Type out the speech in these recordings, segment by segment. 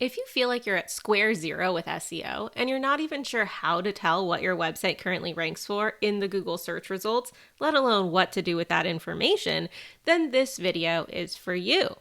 If you feel like you're at square zero with SEO and you're not even sure how to tell what your website currently ranks for in the Google search results, let alone what to do with that information, then this video is for you.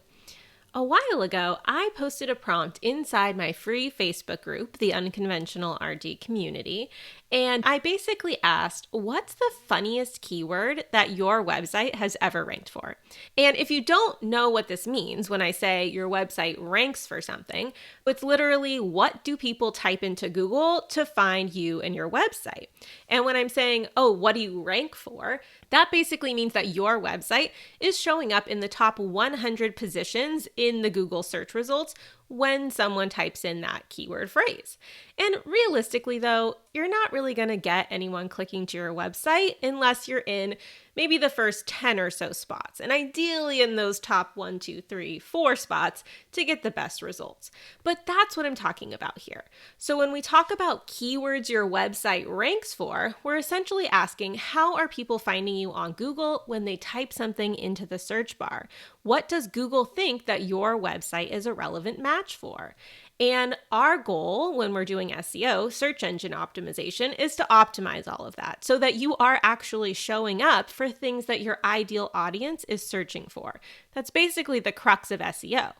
A while ago, I posted a prompt inside my free Facebook group, the Unconventional RD Community, and I basically asked, what's the funniest keyword that your website has ever ranked for? And if you don't know what this means when I say your website ranks for something, it's literally what do people type into Google to find you and your website? And when I'm saying, oh, what do you rank for? That basically means that your website is showing up in the top 100 positions in the Google search results when someone types in that keyword phrase. And realistically, though, you're not really going to get anyone clicking to your website unless you're in maybe the first 10 or so spots, and ideally in those top 1, 2, 3, 4 spots to get the best results. But that's what I'm talking about here. So when we talk about keywords your website ranks for, we're essentially asking, how are people finding you on Google when they type something into the search bar? What does Google think that your website is a relevant match for? And our goal when we're doing SEO, search engine optimization, is to optimize all of that so that you are actually showing up for things that your ideal audience is searching for. That's basically the crux of SEO.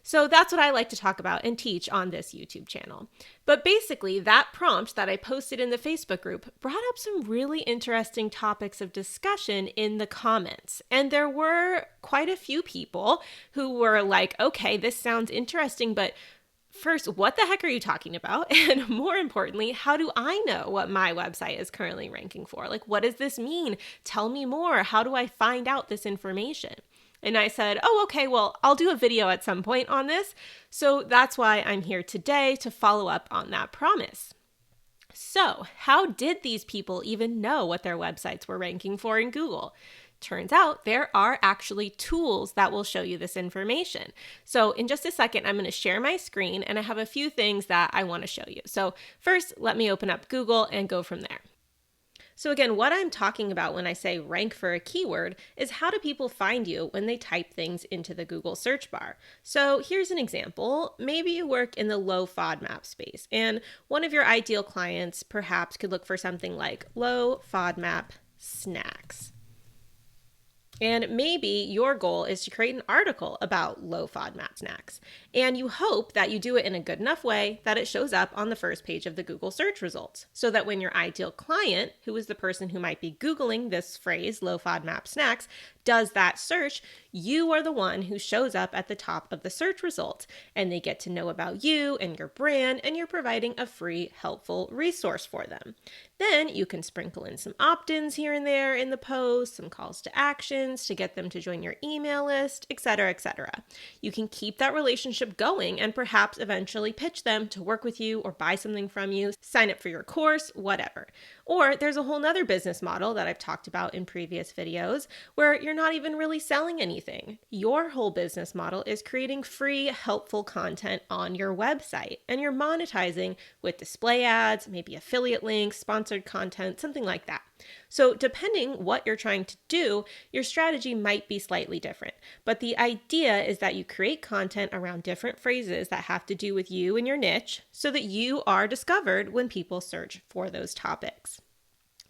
So that's what I like to talk about and teach on this YouTube channel. But basically, that prompt that I posted in the Facebook group brought up some really interesting topics of discussion in the comments. And there were quite a few people who were like, okay, this sounds interesting, but first, what the heck are you talking about? And more importantly, how do I know what my website is currently ranking for? Like, what does this mean? Tell me more. How do I find out this information? And I said, oh, okay, well, I'll do a video at some point on this. So that's why I'm here today to follow up on that promise. So how did these people even know what their websites were ranking for in Google? Turns out there are actually tools that will show you this information. So in just a second, I'm going to share my screen and I have a few things that I want to show you. So first, let me open up Google and go from there. So again, what I'm talking about when I say rank for a keyword is how do people find you when they type things into the Google search bar. So here's an example. Maybe you work in the low FODMAP space, and one of your ideal clients perhaps could look for something like low FODMAP snacks. And maybe your goal is to create an article about low FODMAP snacks. And you hope that you do it in a good enough way that it shows up on the first page of the Google search results. So that when your ideal client, who is the person who might be Googling this phrase, low FODMAP snacks, does that search, you are the one who shows up at the top of the search results. And they get to know about you and your brand, and you're providing a free, helpful resource for them. Then you can sprinkle in some opt-ins here and there in the post, some calls to actions to get them to join your email list, etc., etc. You can keep that relationship going and perhaps eventually pitch them to work with you or buy something from you, sign up for your course, whatever. Or there's a whole nother business model that I've talked about in previous videos where you're not even really selling anything. Your whole business model is creating free, helpful content on your website, and you're monetizing with display ads, maybe affiliate links, sponsored content, something like that. So depending what you're trying to do, your strategy might be slightly different. But the idea is that you create content around different phrases that have to do with you and your niche so that you are discovered when people search for those topics.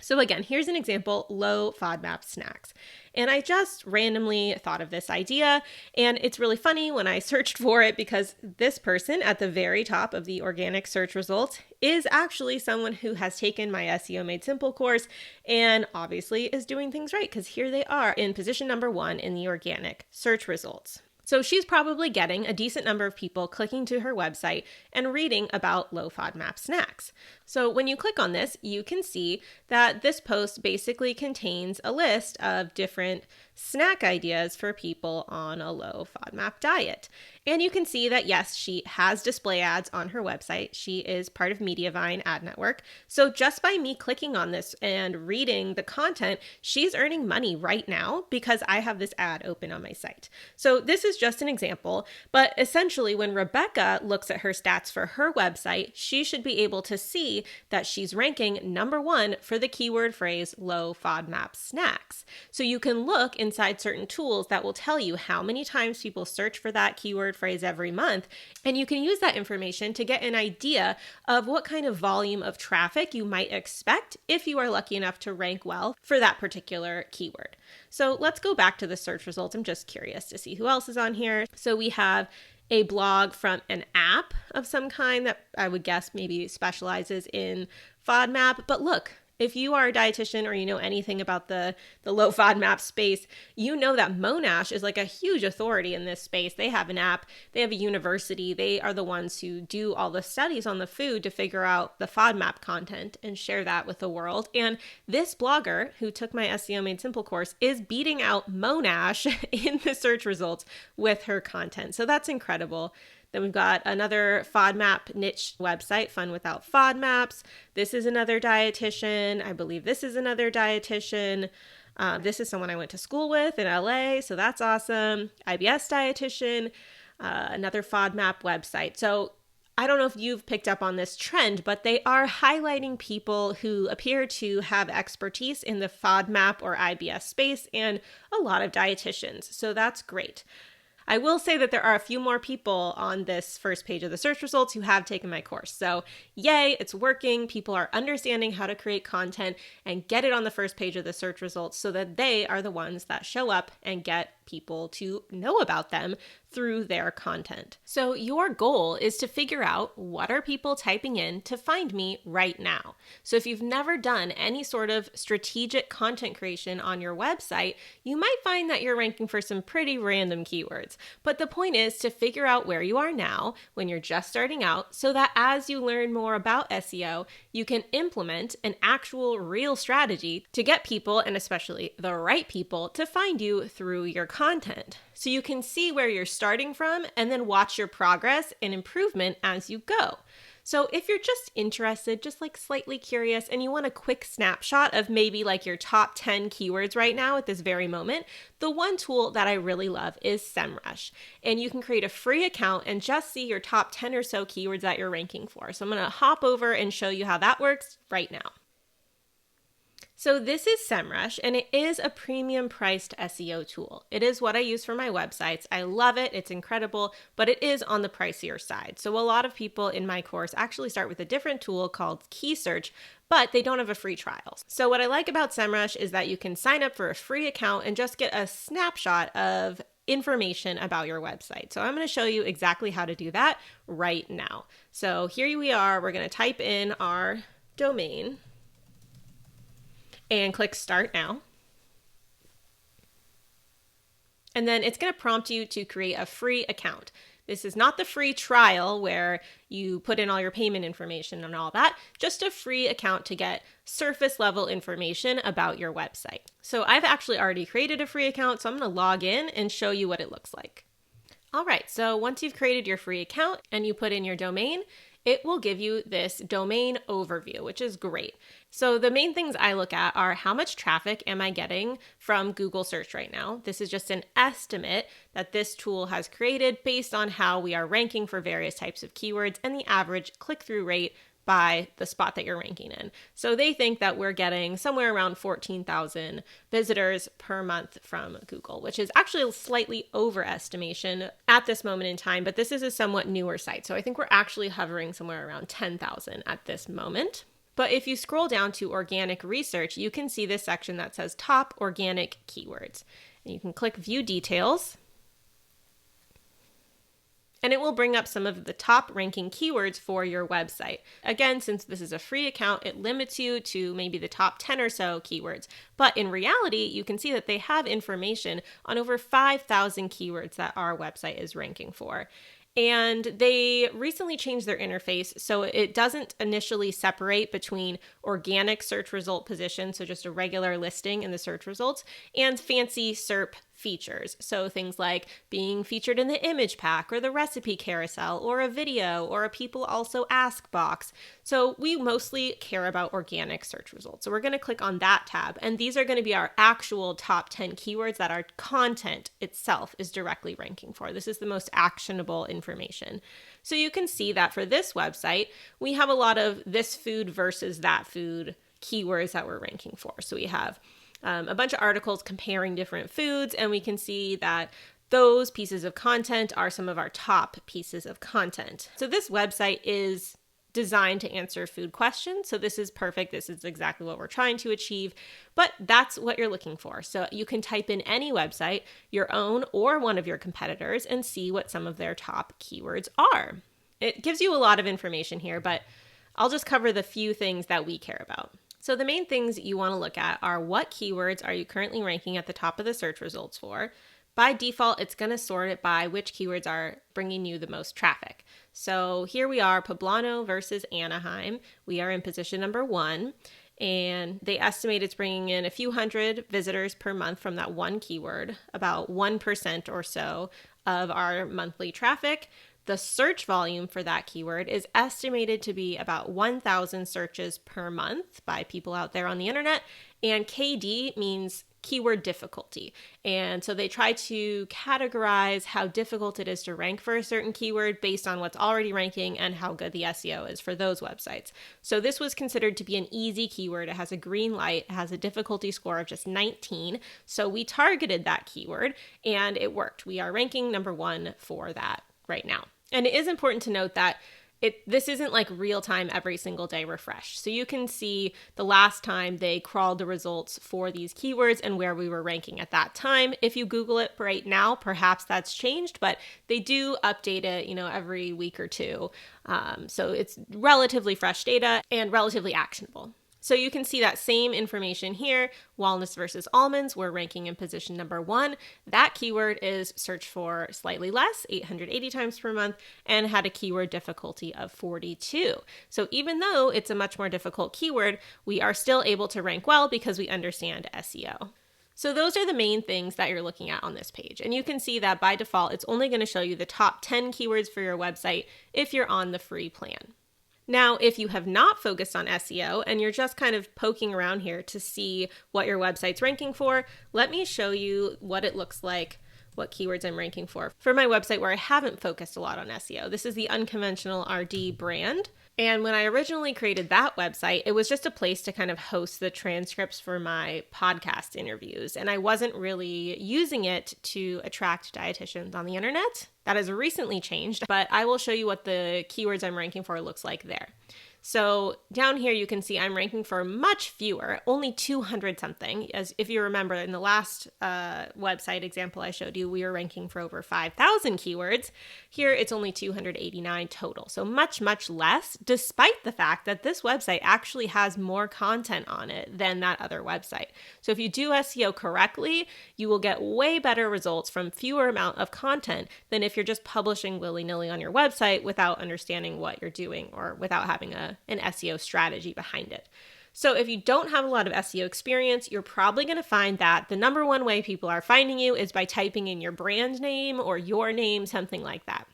So again, here's an example, low FODMAP snacks. And I just randomly thought of this idea, and it's really funny when I searched for it because this person at the very top of the organic search results is actually someone who has taken my SEO Made Simple course and obviously is doing things right because here they are in position number 1 in the organic search results. So she's probably getting a decent number of people clicking to her website and reading about low FODMAP snacks. So when you click on this, you can see that this post basically contains a list of different snack ideas for people on a low FODMAP diet. And you can see that, yes, she has display ads on her website. She is part of Mediavine ad network. So just by me clicking on this and reading the content, she's earning money right now because I have this ad open on my site. So this is just an example, but essentially when Rebecca looks at her stats for her website, she should be able to see that she's ranking number 1 for the keyword phrase low FODMAP snacks. So you can look in inside certain tools that will tell you how many times people search for that keyword phrase every month. And you can use that information to get an idea of what kind of volume of traffic you might expect if you are lucky enough to rank well for that particular keyword. So let's go back to the search results. I'm just curious to see who else is on here. So we have a blog from an app of some kind that I would guess maybe specializes in FODMAP. But look, if you are a dietitian or you know anything about the low FODMAP space, you know that Monash is like a huge authority in this space. They have an app, they have a university, they are the ones who do all the studies on the food to figure out the FODMAP content and share that with the world. And this blogger who took my SEO Made Simple course is beating out Monash in the search results with her content. So that's incredible. Then we've got another FODMAP niche website, Fun Without FODMAPs. This is another dietitian. I believe this is another dietitian. This is someone I went to school with in LA, so that's awesome. IBS dietitian, another FODMAP website. So I don't know if you've picked up on this trend, but they are highlighting people who appear to have expertise in the FODMAP or IBS space and a lot of dietitians. So that's great. I will say that there are a few more people on this first page of the search results who have taken my course. So yay, it's working. People are understanding how to create content and get it on the first page of the search results so that they are the ones that show up and get people to know about them through their content. So your goal is to figure out what are people typing in to find me right now. So if you've never done any sort of strategic content creation on your website, you might find that you're ranking for some pretty random keywords. But the point is to figure out where you are now when you're just starting out so that as you learn more about SEO, you can implement an actual real strategy to get people, and especially the right people, to find you through your content. So you can see where you're starting from and then watch your progress and improvement as you go. So if you're just interested, just like slightly curious, and you want a quick snapshot of maybe like your top 10 keywords right now at this very moment, the one tool that I really love is SEMrush. And you can create a free account and just see your top 10 or so keywords that you're ranking for. So I'm going to hop over and show you how that works right now. So this is SEMrush, and it is a premium priced SEO tool. It is what I use for my websites. I love it. It's incredible, but it is on the pricier side. So a lot of people in my course actually start with a different tool called KeySearch, but they don't have a free trial. So what I like about SEMrush is that you can sign up for a free account and just get a snapshot of information about your website. So I'm going to show you exactly how to do that right now. So here we are. We're going to type in our domain and click Start Now. And then it's going to prompt you to create a free account. This is not the free trial where you put in all your payment information and all that, just a free account to get surface level information about your website. So I've actually already created a free account, so I'm going to log in and show you what it looks like. All right, so once you've created your free account and you put in your domain, it will give you this domain overview, which is great. So the main things I look at are how much traffic am I getting from Google search right now? This is just an estimate that this tool has created based on how we are ranking for various types of keywords and the average click-through rate by the spot that you're ranking in. So they think that we're getting somewhere around 14,000 visitors per month from Google, which is actually a slightly overestimation at this moment in time, but this is a somewhat newer site. So I think we're actually hovering somewhere around 10,000 at this moment. But if you scroll down to organic research, you can see this section that says top organic keywords. And you can click view details. And it will bring up some of the top ranking keywords for your website. Again, since this is a free account, it limits you to maybe the top 10 or so keywords. But in reality, you can see that they have information on over 5,000 keywords that our website is ranking for. And they recently changed their interface so it doesn't initially separate between organic search result position, so just a regular listing in the search results, and fancy SERP features. So things like being featured in the image pack or the recipe carousel or a video or a people also ask box. So we mostly care about organic search results. So we're going to click on that tab, and these are going to be our actual top 10 keywords that our content itself is directly ranking for. This is the most actionable information. So you can see that for this website, we have a lot of this food versus that food keywords that we're ranking for. So we have a bunch of articles comparing different foods, and we can see that those pieces of content are some of our top pieces of content. So this website is designed to answer food questions. So this is perfect. This is exactly what we're trying to achieve, but that's what you're looking for. So you can type in any website, your own or one of your competitors, and see what some of their top keywords are. It gives you a lot of information here, but I'll just cover the few things that we care about. So the main things you want to look at are what keywords are you currently ranking at the top of the search results for. By default, it's going to sort it by which keywords are bringing you the most traffic. So here we are, Poblano versus Anaheim. We are in position number 1, and they estimate it's bringing in a few hundred visitors per month from that one keyword, about 1% or so of our monthly traffic. The search volume for that keyword is estimated to be about 1,000 searches per month by people out there on the internet, and KD means keyword difficulty. And so they try to categorize how difficult it is to rank for a certain keyword based on what's already ranking and how good the SEO is for those websites. So this was considered to be an easy keyword. It has a green light, it has a difficulty score of just 19. So we targeted that keyword and it worked. We are ranking number 1 for that right now. And it is important to note that this isn't like real time every single day refresh. So you can see the last time they crawled the results for these keywords and where we were ranking at that time. If you Google it right now, perhaps that's changed, but they do update it, every week or two. So it's relatively fresh data and relatively actionable. So you can see that same information here, walnuts versus almonds, we're ranking in position number 1. That keyword is searched for slightly less, 880 times per month, and had a keyword difficulty of 42. So even though it's a much more difficult keyword, we are still able to rank well because we understand SEO. So those are the main things that you're looking at on this page. And you can see that by default, it's only going to show you the top 10 keywords for your website if you're on the free plan. Now, if you have not focused on SEO and you're just kind of poking around here to see what your website's ranking for, let me show you what it looks like, what keywords I'm ranking for my website where I haven't focused a lot on SEO. This is the Unconventional RD brand. And when I originally created that website, it was just a place to kind of host the transcripts for my podcast interviews. And I wasn't really using it to attract dietitians on the internet. That has recently changed, but I will show you what the keywords I'm ranking for looks like there. So down here, you can see I'm ranking for much fewer, only 200 something. As if you remember in the last website example I showed you, we were ranking for over 5,000 keywords. Here, it's only 289 total. So much, much less, despite the fact that this website actually has more content on it than that other website. So if you do SEO correctly, you will get way better results from fewer amount of content than if you're just publishing willy-nilly on your website without understanding what you're doing or without having an SEO strategy behind it. So if you don't have a lot of SEO experience, you're probably going to find that the number one way people are finding you is by typing in your brand name or your name, something like that.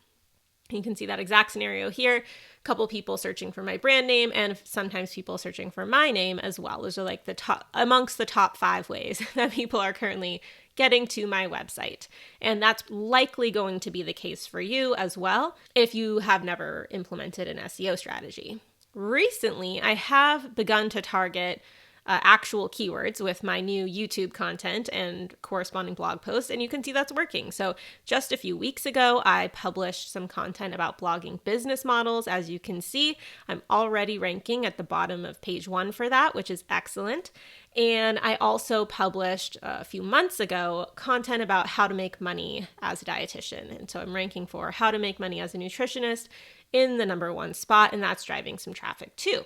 You can see that exact scenario here. A couple people searching for my brand name and sometimes people searching for my name as well. Those are like the top amongst the top 5 ways that people are currently getting to my website. And that's likely going to be the case for you as well if you have never implemented an SEO strategy. Recently, I have begun to target actual keywords with my new YouTube content and corresponding blog posts, and you can see that's working. So just a few weeks ago, I published some content about blogging business models. As you can see, I'm already ranking at the bottom of page 1 for that, which is excellent. And I also published a few months ago content about how to make money as a dietitian. And so I'm ranking for how to make money as a nutritionist in the number 1 spot, and that's driving some traffic too.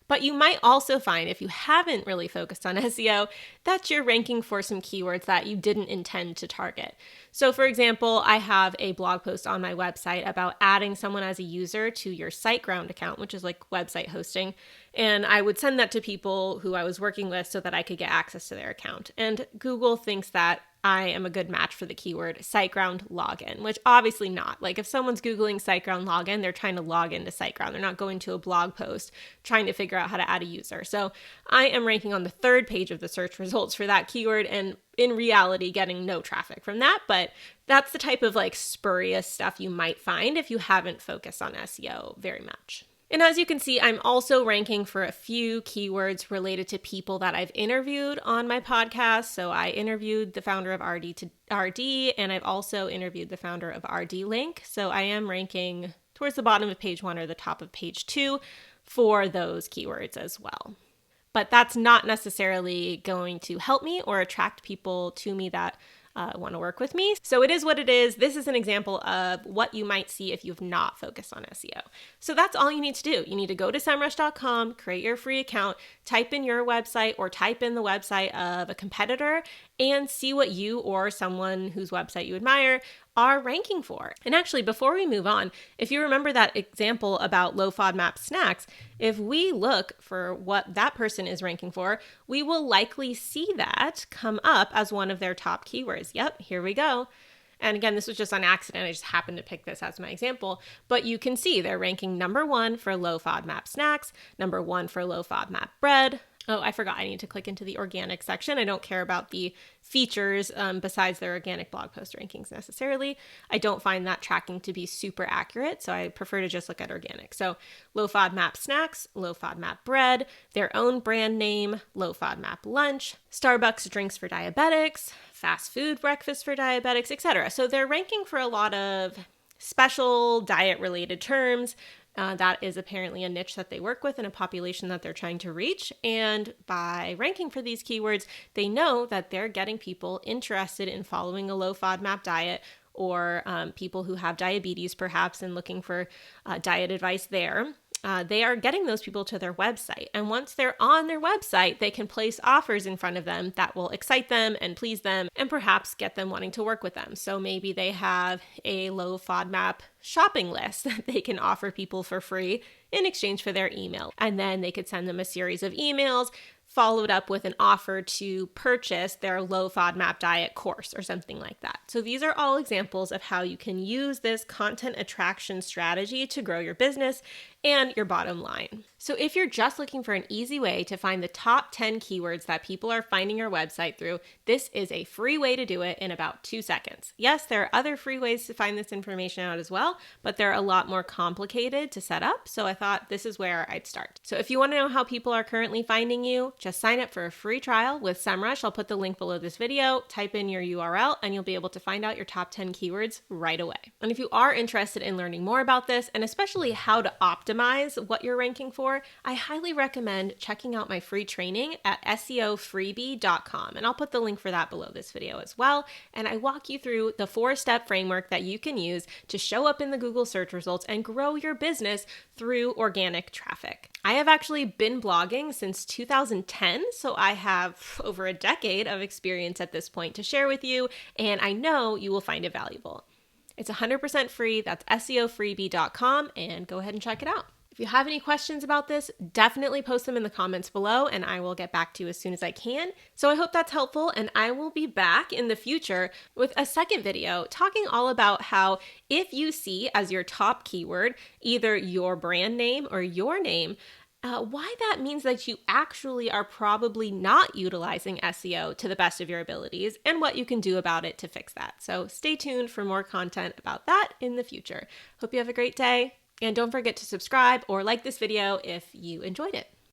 But you might also find, if you haven't really focused on SEO, that you're ranking for some keywords that you didn't intend to target. So for example, I have a blog post on my website about adding someone as a user to your SiteGround account, which is like website hosting. And I would send that to people who I was working with so that I could get access to their account. And Google thinks that I am a good match for the keyword SiteGround login, which obviously not. Like if someone's Googling SiteGround login, they're trying to log into SiteGround. They're not going to a blog post trying to figure out how to add a user. So I am ranking on the 3rd page of the search results for that keyword and in reality getting no traffic from that. But that's the type of like spurious stuff you might find if you haven't focused on SEO very much. And as you can see, I'm also ranking for a few keywords related to people that I've interviewed on my podcast. So I interviewed the founder of RD to RD, and I've also interviewed the founder of RD Link. So I am ranking towards the bottom of page 1 or the top of page 2 for those keywords as well. But that's not necessarily going to help me or attract people to me that want to work with me. So it is what it is. This is an example of what you might see if you've not focused on SEO. So that's all you need to do. You need to go to semrush.com, create your free account, type in your website or type in the website of a competitor and see what you or someone whose website you admire are ranking for. And actually, before we move on, if you remember that example about low FODMAP snacks, if we look for what that person is ranking for, we will likely see that come up as one of their top keywords. Yep, here we go. And again, this was just on accident. I just happened to pick this as my example. But you can see they're ranking number 1 for low FODMAP snacks, number 1 for low FODMAP bread. Oh, I forgot. I need to click into the organic section. I don't care about the features besides their organic blog post rankings necessarily. I don't find that tracking to be super accurate, so I prefer to just look at organic. So low FODMAP snacks, low FODMAP bread, their own brand name, low FODMAP lunch, Starbucks drinks for diabetics, fast food breakfast for diabetics, etc. So they're ranking for a lot of special diet-related terms. That is apparently a niche that they work with and a population that they're trying to reach. And by ranking for these keywords, they know that they're getting people interested in following a low FODMAP diet or people who have diabetes perhaps and looking for diet advice there. They are getting those people to their website. And once they're on their website, they can place offers in front of them that will excite them and please them and perhaps get them wanting to work with them. So maybe they have a low FODMAP shopping list that they can offer people for free in exchange for their email. And then they could send them a series of emails followed up with an offer to purchase their low FODMAP diet course or something like that. So these are all examples of how you can use this content attraction strategy to grow your business and your bottom line. So if you're just looking for an easy way to find the top 10 keywords that people are finding your website through, this is a free way to do it in about 2 seconds. Yes, there are other free ways to find this information out as well, but they're a lot more complicated to set up. So I thought this is where I'd start. So if you want to know how people are currently finding you, just sign up for a free trial with SEMrush. I'll put the link below this video, type in your URL, and you'll be able to find out your top 10 keywords right away. And if you are interested in learning more about this, and especially how to optimize what you're ranking for, I highly recommend checking out my free training at SEOfreebie.com. And I'll put the link for that below this video as well. And I walk you through the 4-step framework that you can use to show up in the Google search results and grow your business through organic traffic. I have actually been blogging since 2010, so I have over a decade of experience at this point to share with you, and I know you will find it valuable. It's 100% free. That's SEOfreebie.com, and go ahead and check it out. If you have any questions about this, definitely post them in the comments below and I will get back to you as soon as I can. So I hope that's helpful, and I will be back in the future with a second video talking all about how if you see as your top keyword either your brand name or your name, why that means that you actually are probably not utilizing SEO to the best of your abilities and what you can do about it to fix that. So stay tuned for more content about that in the future. Hope you have a great day. And don't forget to subscribe or like this video if you enjoyed it.